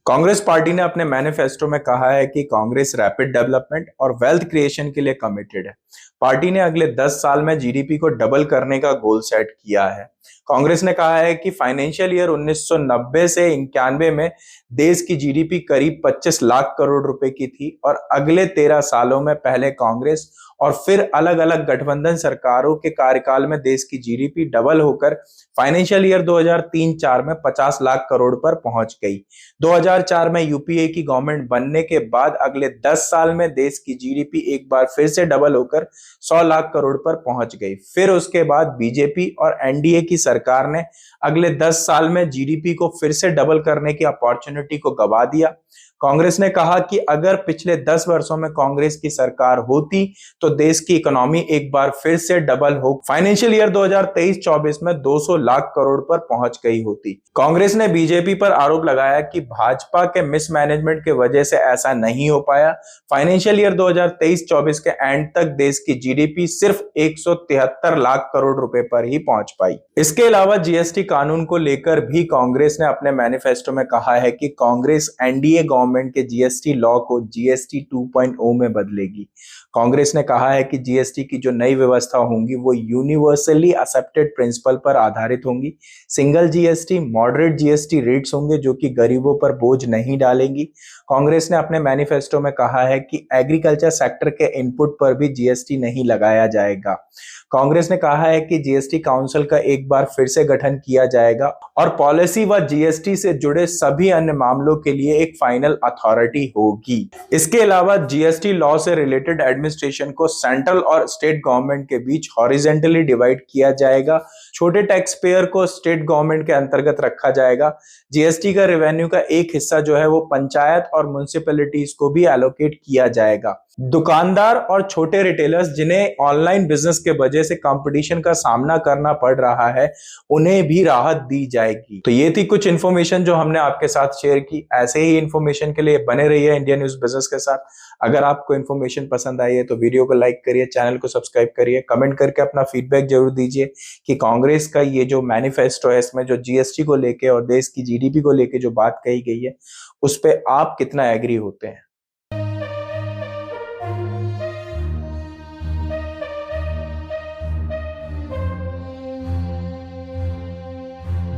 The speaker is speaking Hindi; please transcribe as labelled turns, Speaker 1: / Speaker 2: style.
Speaker 1: कांग्रेस पार्टी ने अपने मैनिफेस्टो में कहा है कि कांग्रेस रैपिड डेवलपमेंट और वेल्थ क्रिएशन के लिए कमिटेड है। पार्टी ने अगले 10 साल में जीडीपी को डबल करने का गोल सेट किया है। कांग्रेस ने कहा है कि फाइनेंशियल ईयर 1990 से 91 में देश की जीडीपी करीब 25 लाख करोड़ रुपए की थी और अगले 13 सालों में पहले कांग्रेस और फिर अलग अलग गठबंधन सरकारों के कार्यकाल में देश की जीडीपी डबल होकर फाइनेंशियल ईयर 2003-4 में 50 लाख करोड़ पर पहुंच गई। 2004 में यूपीए की गवर्नमेंट बनने के बाद अगले 10 साल में देश की जीडीपी एक बार फिर से डबल होकर 100 लाख करोड़ पर पहुंच गई। फिर उसके बाद बीजेपी और एनडीए की सरकार ने अगले 10 साल में जीडीपी को फिर से डबल करने की अपॉर्चुनिटी को गवा दिया। कांग्रेस ने कहा कि अगर पिछले 10 वर्षों में कांग्रेस की सरकार होती तो देश की इकोनॉमी एक बार फिर से डबल हो फाइनेंशियल ईयर 2023-24 में 200 लाख करोड़ पर पहुंच गई होती। कांग्रेस ने बीजेपी पर आरोप लगाया कि भाजपा के मिसमैनेजमेंट की वजह से ऐसा नहीं हो पाया। फाइनेंशियल ईयर 2023-24 के एंड तक देश की जीडीपी सिर्फ 173 लाख करोड़ रुपए पर ही पहुंच पाई। इसके अलावा जीएसटी कानून को लेकर भी कांग्रेस ने अपने मैनिफेस्टो में कहा है कि कांग्रेस एनडीए गवर्नमेंट के जीएसटी लॉ को जीएसटी 2.0 में बदलेगी। कांग्रेस ने कहा है कि जीएसटी की जो नई व्यवस्था होंगी वो यूनिवर्सली एक्सेप्टेड प्रिंसिपल पर आधारित होंगी। Single GST, moderate GST rates होंगे जो कि गरीबों पर बोझ नहीं डालेंगी। कांग्रेस ने अपने मैनिफेस्टो में कहा है कि एग्रीकल्चर सेक्टर के इनपुट पर भी जीएसटी नहीं लगाया जाएगा। कांग्रेस ने कहा है कि जीएसटी काउंसिल का एक बार फिर से गठन किया जाएगा और पॉलिसी व जीएसटी से जुड़े सभी अन्य मामलों के लिए एक फाइनल अथॉरिटी होगी। इसके अलावा जीएसटी लॉ से रिलेटेड एडमिनिस्ट्रेशन को सेंट्रल और स्टेट गवर्नमेंट के बीच हॉरिजेंटली डिवाइड किया जाएगा। छोटे टैक्स पेयर को स्टेट गवर्नमेंट के अंतर्गत रखा जाएगा। जीएसटी का रेवेन्यू का एक हिस्सा जो है वो पंचायत और म्युनिसिपैलिटीज को भी एलोकेट किया जाएगा। दुकानदार और छोटे रिटेलर्स जिन्हें ऑनलाइन बिजनेस के वजह से कंपटीशन का सामना करना पड़ रहा है, उन्हें भी राहत दी जाएगी। तो ये थी कुछ इन्फॉर्मेशन जो हमने आपके साथ शेयर की। ऐसे ही इन्फॉर्मेशन के लिए बने रहिए इंडिया न्यूज बिजनेस के साथ। अगर आपको इन्फॉर्मेशन पसंद आई है तो वीडियो को लाइक करिए, चैनल को सब्सक्राइब करिए, कमेंट करके अपना फीडबैक जरूर दीजिए कि कांग्रेस का ये जो मैनिफेस्टो है इसमें जो जीएसटी को लेके और देश की जीडीपी को लेके जो बात कही गई है उस पर आप कितना एग्री होते हैं।